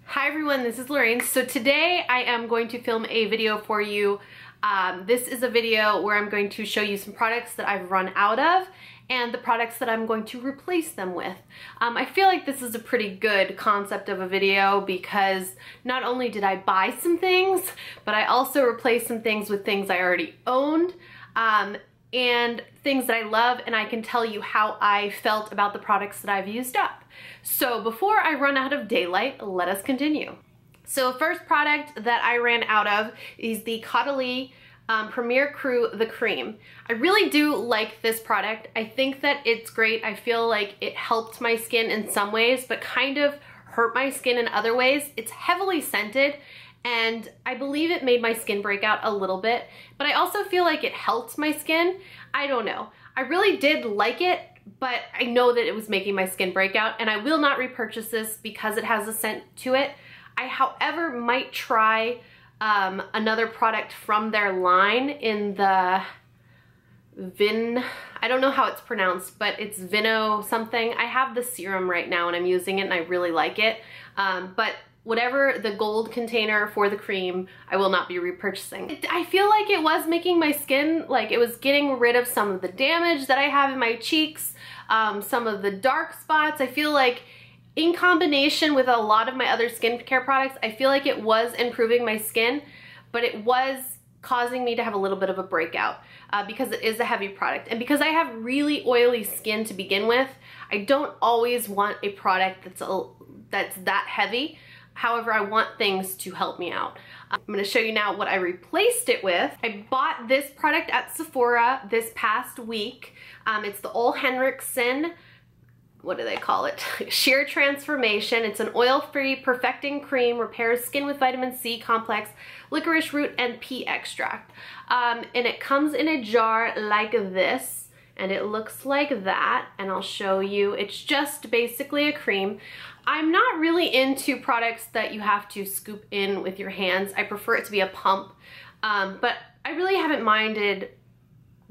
Hi everyone, this is Lorraine. So today I am going to film a video for you. This is a video where I'm going to show you some products that I've run out of and the products that I'm going to replace them with. I feel like this is a pretty good concept of a video because not only did I buy some things, but I also replaced some things with things I already owned and things that I love, and I can tell you how I felt about the products that I've used up. So before I run out of daylight, let us continue. So first product that I ran out of is the Caudalie Premier Crew The Cream. I really do like this product. I think that it's great. I feel like it helped my skin in some ways, but kind of hurt my skin in other ways. It's heavily scented, and I believe it made my skin break out a little bit, but I also feel like it helped my skin. I don't know. I really did like it, but I know that it was making my skin break out, and I will not repurchase this because it has a scent to it. I, however, might try another product from their line in the I don't know how it's pronounced, but it's Vino something. I have the serum right now and I'm using it and I really like it. But whatever the gold container for the cream, I will not be repurchasing. I feel like it was making my skin, like it was getting rid of some of the damage that I have in my cheeks, some of the dark spots. I feel like in combination with a lot of my other skincare products, I feel like it was improving my skin, but it was causing me to have a little bit of a breakout because it is a heavy product. And because I have really oily skin to begin with, I don't always want a product that's that heavy. However, I want things to help me out. I'm gonna show you now what I replaced it with. I bought this product at Sephora this past week. It's the old Henriksen, what do they call it? Sheer Transformation. It's an oil-free perfecting cream, repairs skin with vitamin C complex, licorice root, and pea extract. And it comes in a jar like this, and it looks like that, and I'll show you. It's just basically a cream. I'm not really into products that you have to scoop in with your hands. I prefer it to be a pump, but I really haven't minded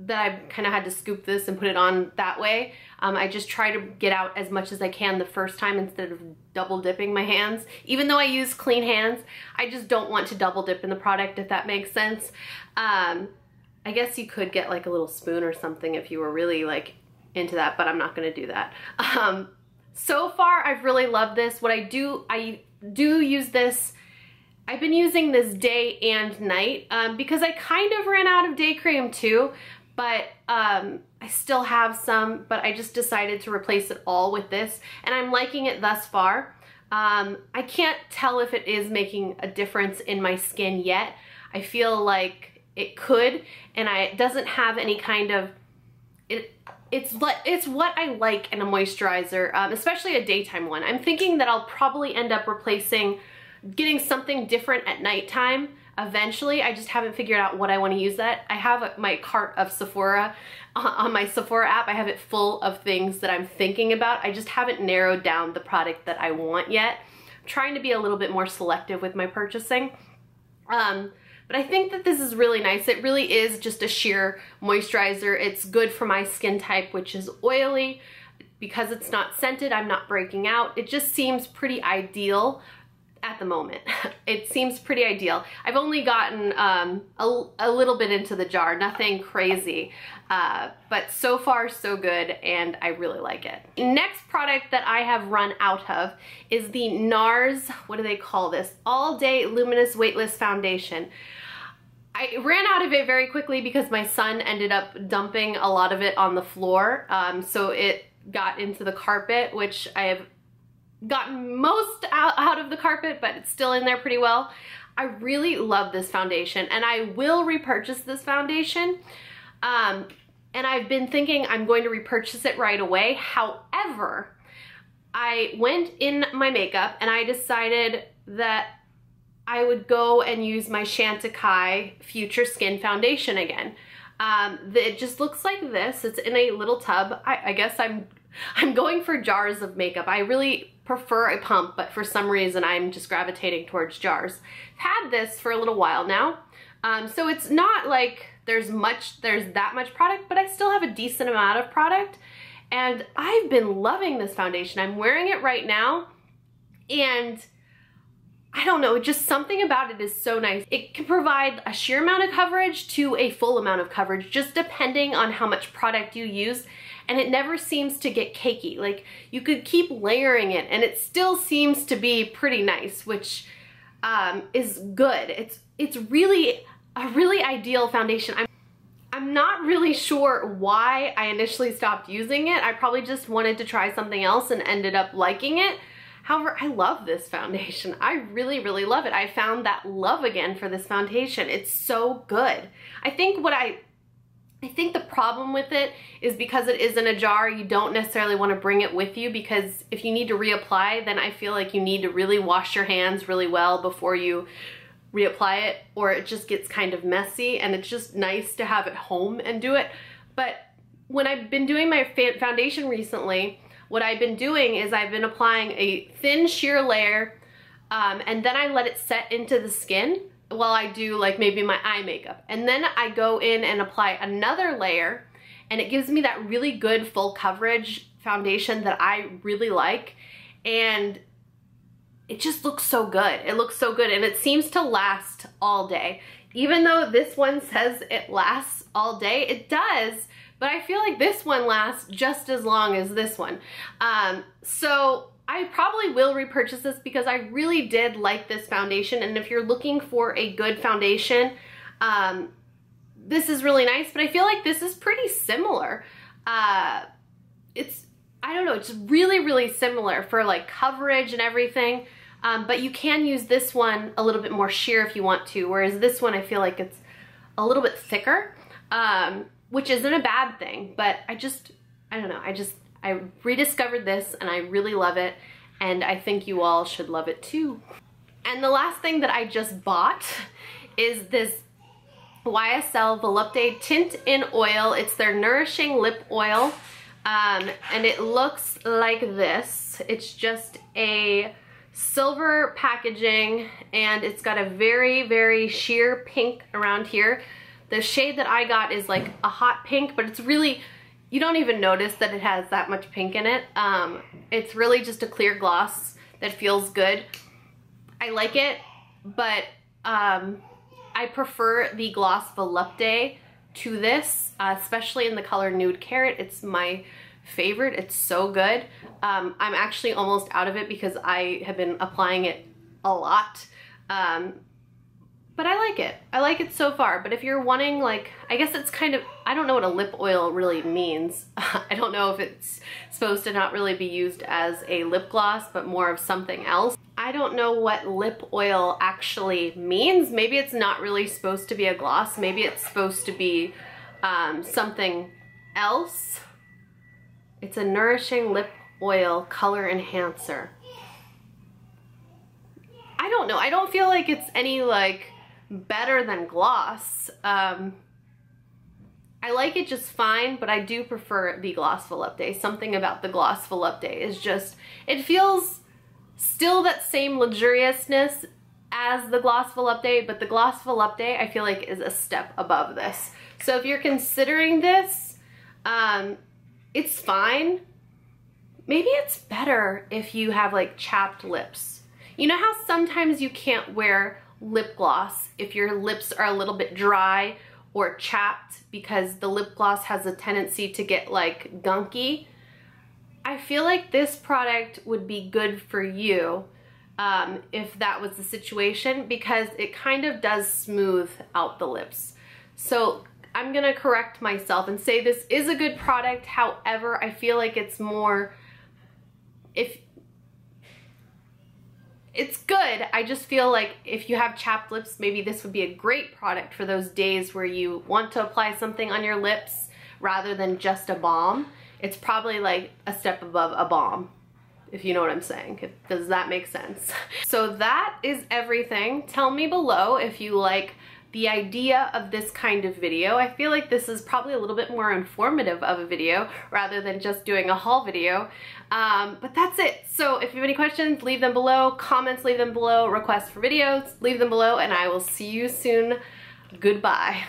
that I kind of had to scoop this and put it on that way. I just try to get out as much as I can the first time instead of double dipping my hands. Even though I use clean hands, I just don't want to double dip in the product, if that makes sense. I guess you could get like a little spoon or something if you were really like into that, but I'm not gonna do that. So far, I've really loved this. I do use this. I've been using this day and night because I kind of ran out of day cream too, but I still have some, but I just decided to replace it all with this, and I'm liking it thus far. I can't tell if it is making a difference in my skin yet. I feel like it could, and it doesn't have any kind of, it's what I like in a moisturizer, especially a daytime one. I'm thinking that I'll probably end up getting something different at nighttime eventually. I just haven't figured out what I want to use that. I have my cart of Sephora on my Sephora app. I have it full of things that I'm thinking about. I just haven't narrowed down the product that I want yet. I'm trying to be a little bit more selective with my purchasing. But I think that this is really nice. It really is just a sheer moisturizer. It's good for my skin type, which is oily. Because it's not scented, I'm not breaking out. It just seems pretty ideal at the moment. It seems pretty ideal. I've only gotten a little bit into the jar, nothing crazy, but so far so good, and I really like it. Next product that I have run out of is the NARS, what do they call this? All Day Luminous Weightless Foundation. I ran out of it very quickly because my son ended up dumping a lot of it on the floor, so it got into the carpet, which I have gotten most out of the carpet, but it's still in there pretty well. I really love this foundation, and I will repurchase this foundation. And I've been thinking I'm going to repurchase it right away. However, I went in my makeup and I decided that I would go and use my Chantecaille Future Skin Foundation again. It just looks like this. It's in a little tub. I guess I'm going for jars of makeup. I really prefer a pump, but for some reason I'm just gravitating towards jars. I've had this for a little while now, so it's not like there's that much product, but I still have a decent amount of product, and I've been loving this foundation. I'm wearing it right now, and I don't know, just something about it is so nice. It can provide a sheer amount of coverage to a full amount of coverage, just depending on how much product you use, and it never seems to get cakey. Like, you could keep layering it and it still seems to be pretty nice, which is good. It's really a really ideal foundation. I'm not really sure why I initially stopped using it. I probably just wanted to try something else and ended up liking it. However, I love this foundation. I really, really love it. I found that love again for this foundation. It's so good. I think the problem with it is because it is in a jar, you don't necessarily want to bring it with you, because if you need to reapply, then I feel like you need to really wash your hands really well before you reapply it, or it just gets kind of messy, and it's just nice to have it home and do it. But when I've been doing my foundation recently, what I've been doing is I've been applying a thin sheer layer, and then I let it set into the skin while I do like maybe my eye makeup. And then I go in and apply another layer, and it gives me that really good full coverage foundation that I really like. And it just looks so good. It looks so good, and it seems to last all day. Even though this one says it lasts all day, it does, but I feel like this one lasts just as long as this one. So I probably will repurchase this because I really did like this foundation, and if you're looking for a good foundation, this is really nice, but I feel like this is pretty similar. I don't know, it's really, really similar for like coverage and everything. But you can use this one a little bit more sheer if you want to, whereas this one I feel like it's a little bit thicker, which isn't a bad thing, but I don't know, I rediscovered this and I really love it, and I think you all should love it too. And the last thing that I just bought is this YSL Volupte Tint-In-Oil. It's their Nourishing Lip Oil, and it looks like this. It's just a silver packaging, and it's got a very, very sheer pink around here. The shade that I got is like a hot pink, but it's really, you don't even notice that it has that much pink in it. It's really just a clear gloss that feels good. I like it, but I prefer the gloss Volupte to this, especially in the color Nude Carrot. It's my favorite. It's so good. I'm actually almost out of it because I have been applying it a lot. But I like it. I like it so far. But if you're wanting, like, I guess it's kind of, I don't know what a lip oil really means. I don't know if it's supposed to not really be used as a lip gloss, but more of something else. I don't know what lip oil actually means. Maybe it's not really supposed to be a gloss. Maybe it's supposed to be something else. It's a Nourishing Lip Oil Color Enhancer. I don't know. I don't feel like it's any like better than gloss. I like it just fine, but I do prefer the gloss Volupte. Something about the gloss Volupte is just, it feels still that same luxuriousness as the gloss Volupte, but the gloss Volupte I feel like is a step above this. So if you're considering this, it's fine. Maybe it's better if you have like chapped lips. You know how sometimes you can't wear lip gloss if your lips are a little bit dry or chapped because the lip gloss has a tendency to get like gunky? I feel like this product would be good for you if that was the situation, because it kind of does smooth out the lips. So I'm gonna correct myself and say this is a good product. However, I feel like it's more, if it's good, I just feel like if you have chapped lips, maybe this would be a great product for those days where you want to apply something on your lips rather than just a balm. It's probably like a step above a balm, if you know what I'm saying. Does that make sense? So that is everything. Tell me below if you like the idea of this kind of video. I feel like this is probably a little bit more informative of a video rather than just doing a haul video. But that's it. So if you have any questions, leave them below. Comments, leave them below. Requests for videos, leave them below, and I will see you soon. Goodbye.